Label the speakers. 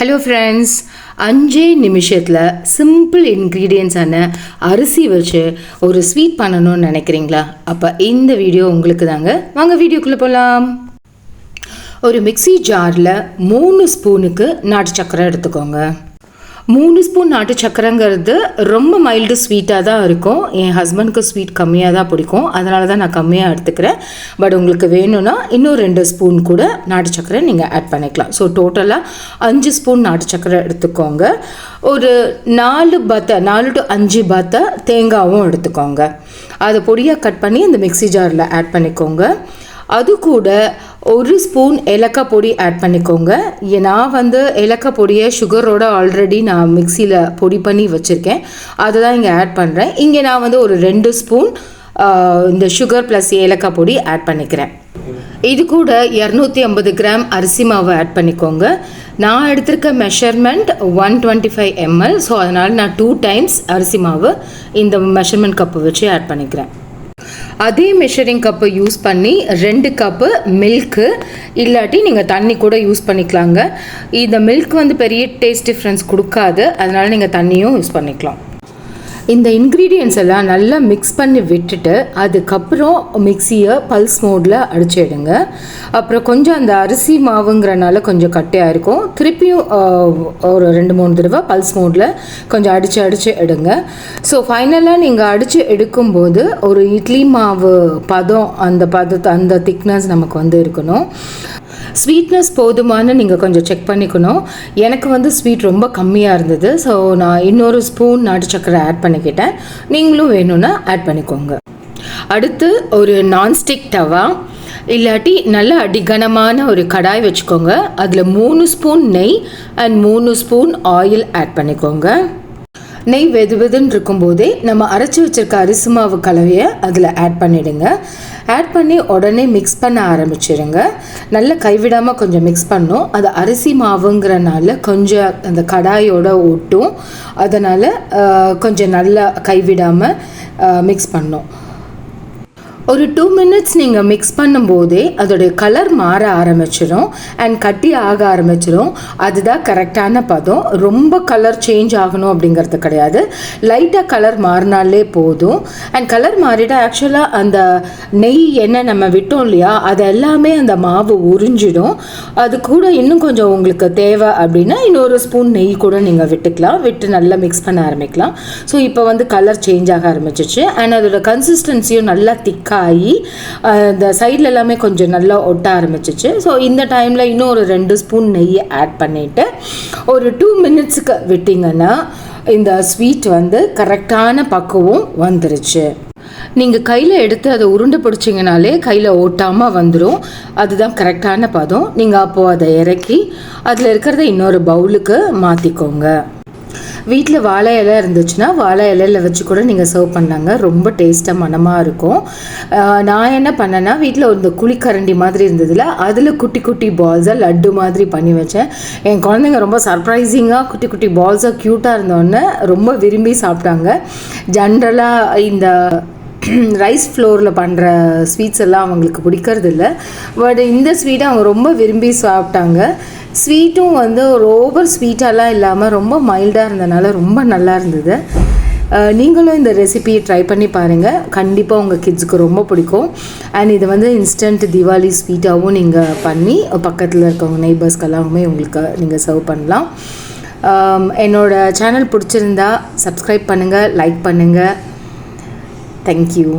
Speaker 1: Hello friends, 5 நிமிஷத்தில் simple இன்க்ரீடியன்ஸான அரிசி வச்சு ஒரு ஸ்வீட் பண்ணணும்னு நினைக்கிறீங்களா? அப்போ இந்த வீடியோ உங்களுக்கு தாங்க. வாங்க வீடியோக்குள்ளே போகலாம். ஒரு மிக்ஸி ஜாரில் 3 ஸ்பூனுக்கு நாட்டு சக்கரை எடுத்துக்கோங்க. 3 ஸ்பூன் நாட்டு சக்கரைங்கிறது ரொம்ப மைல்டு ஸ்வீட்டாக தான் இருக்கும். என் ஹஸ்பண்டுக்கு ஸ்வீட் கம்மியாக தான் பிடிக்கும், அதனால தான் நான் கம்மியாக எடுத்துக்கிறேன். பட் உங்களுக்கு வேணும்னா இன்னும் 2 ஸ்பூன் கூட நாட்டு சக்கரை நீங்கள் ஆட் பண்ணிக்கலாம். ஸோ டோட்டலாக 5 ஸ்பூன் நாட்டு சக்கரை எடுத்துக்கோங்க. ஒரு 4 to 5 பத்தை தேங்காவும் எடுத்துக்கோங்க. அதை பொடியாக கட் பண்ணி இந்த மிக்ஸி ஜாரில் ஆட் பண்ணிக்கோங்க. அது கூட 1 ஸ்பூன் ஏலக்காய் பொடி ஆட் பண்ணிக்கோங்க. நான் ஏலக்காய் பொடியை சுகரோட ஆல்ரெடி நான் மிக்சியில் பொடி பண்ணி வச்சுருக்கேன், அதை தான் இங்கே ஆட் பண்ணுறேன். இங்கே நான் ஒரு 2 ஸ்பூன் இந்த சுகர் ப்ளஸ் ஏலக்காய் பொடி ஆட் பண்ணிக்கிறேன். இது கூட 250 கிராம் அரிசி மாவு ஆட் பண்ணிக்கோங்க. நான் எடுத்திருக்க மெஷர்மெண்ட் 125 ml. ஸோ அதனால் நான் 2 டைம்ஸ் அரிசி மாவு இந்த மெஷர்மெண்ட் கப்பு வச்சு ஆட் பண்ணிக்கிறேன். அதே மெஷரிங் கப்பை யூஸ் பண்ணி 2 கப்பு மில்க்கு, இல்லாட்டி நீங்கள் தண்ணி கூட யூஸ் பண்ணிக்கலாங்க. இந்த மில்க் பெரிய டேஸ்ட் டிஃப்ரென்ஸ் கொடுக்காது, அதனால் நீங்கள் தண்ணியும் யூஸ் பண்ணிக்கலாம். இந்த இன்க்ரீடியன்ஸ் எல்லாம் நல்லா மிக்ஸ் பண்ணி விட்டுட்டு அதுக்கப்புறம் மிக்சியை பல்ஸ் மோடில் அடிச்சிடுங்க. அப்புறம் கொஞ்சம் அந்த அரிசி மாவுங்கிறனால கொஞ்சம் கட்டியாக இருக்கும். திருப்பியும் ஒரு 2-3 தடவை பல்ஸ் மோடில் கொஞ்சம் அடித்து எடுங்க. ஸோ ஃபைனலாக நீங்கள் அடித்து எடுக்கும்போது ஒரு இட்லி மாவு பதம், அந்த திக்னஸ் நமக்கு இருக்கணும். ஸ்வீட்னஸ் போதுமானு நீங்கள் கொஞ்சம் செக் பண்ணிக்கணும். எனக்கு ஸ்வீட் ரொம்ப கம்மியாக இருந்தது, ஸோ நான் இன்னொரு ஸ்பூன் நாட்டு சக்கரை ஆட் பண்ணிக்கிட்டேன். நீங்களும் வேணும்னா ஆட் பண்ணிக்கோங்க. அடுத்து ஒரு நான்ஸ்டிக் தவா இல்லாட்டி நல்ல அடிகனமான ஒரு கடாய் வச்சுக்கோங்க. அதில் 3 ஸ்பூன் நெய் அண்ட் 3 ஸ்பூன் ஆயில் ஆட் பண்ணிக்கோங்க. நெய் வெதுன்னு இருக்கும்போதே நம்ம அரைச்சி வச்சுருக்க அரிசி மாவு கலவையை அதில் ஆட் பண்ணிவிடுங்க. ஆட் பண்ணி உடனே மிக்ஸ் பண்ண ஆரம்பிச்சிடுங்க. நல்லா கைவிடாமல் கொஞ்சம் மிக்ஸ் பண்ணணும். அது அரிசி மாவுங்கிறனால கொஞ்சம் அந்த கடாயோட ஒட்டும், அதனால் கொஞ்சம் நல்லா கைவிடாமல் மிக்ஸ் பண்ணணும். ஒரு 2 மினிட்ஸ் நீங்கள் மிக்ஸ் பண்ணும்போதே அதோடைய கலர் மாற ஆரம்பிச்சிடும் அண்ட் கட்டி ஆக ஆரம்பிச்சிடும். அதுதான் கரெக்டான பதம். ரொம்ப கலர் சேஞ்ச் ஆகணும் அப்படிங்கிறது கிடையாது, லைட்டாக கலர் மாறினாலே போதும். அண்ட் கலர் மாறிட்டா ஆக்சுவலாக அந்த நெய் எண்ணெய் நம்ம விட்டோம் இல்லையா, அது எல்லாமே அந்த மாவு உறிஞ்சிடும். அது கூட இன்னும் கொஞ்சம் உங்களுக்கு தேவை அப்படின்னா இன்னொரு ஸ்பூன் நெய் கூட நீங்கள் விட்டு நல்லா மிக்ஸ் பண்ண ஆரம்பிக்கலாம். ஸோ இப்போ கலர் சேஞ்ச் ஆக ஆரம்பிச்சிச்சு அண்ட் அதோட கன்சிஸ்டன்சியும் நல்லா திக்காக ஆகி இந்த சைடில் எல்லாமே கொஞ்சம் நல்லா ஒட்ட ஆரம்பிச்சிச்சு. ஸோ இந்த டைமில் இன்னும் ஒரு 2 ஸ்பூன் நெய்யை ஆட் பண்ணிவிட்டு ஒரு 2 மினிட்ஸுக்கு விட்டிங்கன்னா இந்த ஸ்வீட் கரெக்டான பக்குவம் வந்துருச்சு. நீங்கள் கையில் எடுத்து அதை உருண்டை பிடிச்சிங்கனாலே கையில் ஓட்டாமல் வந்துடும். அதுதான் கரெக்டான பதம். நீங்கள் அப்போது அதை இறக்கி அதில் இருக்கிறத இன்னொரு பவுலுக்கு மாற்றிக்கோங்க. வீட்டில் வாழை இலை இருந்துச்சுன்னா வாழை இலையில் வச்சு கூட நீங்கள் சர்வ் பண்ணாங்க, ரொம்ப டேஸ்ட்டாக மனமாக இருக்கும். நான் என்ன பண்ணேன்னா, வீட்டில் இந்த குழிக்கரண்டி மாதிரி இருந்ததில்ல, அதில் குட்டி குட்டி பால்ஸாக லட்டு மாதிரி பண்ணி வச்சேன். என் குழந்தைங்க ரொம்ப சர்ப்ரைசிங்காக குட்டி குட்டி பால்ஸாக க்யூட்டாக இருந்தோடனே ரொம்ப விரும்பி சாப்பிட்டாங்க. ஜென்ரலாக இந்த ரைஸ் ஃப்ளோரில் பண்ணுற ஸ்வீட்ஸ் எல்லாம் அவங்களுக்கு பிடிக்கிறது இல்லை, பட் இந்த ஸ்வீட்டை அவங்க ரொம்ப விரும்பி சாப்பிட்டாங்க. ஸ்வீட்டும் ஒரு ஓவர் ஸ்வீட்டாலாம் இல்லாமல் ரொம்ப மைல்டாக இருந்தனால ரொம்ப நல்லா இருந்தது. நீங்களும் இந்த ரெசிபியை ட்ரை பண்ணி பாருங்கள், கண்டிப்பாக உங்கள் கிட்ஸுக்கு ரொம்ப பிடிக்கும். அண்ட் இது இன்ஸ்டன்ட் தீபாவளி ஸ்வீட்டாகவும் நீங்கள் பண்ணி பக்கத்தில் இருக்கவங்க நெய்பர்ஸ்க்கெல்லாமே உங்களுக்கு நீங்கள் சர்வ் பண்ணலாம். என்னோடய சேனல் பிடிச்சிருந்தா சப்ஸ்கிரைப் பண்ணுங்கள், லைக் பண்ணுங்கள். Thank you.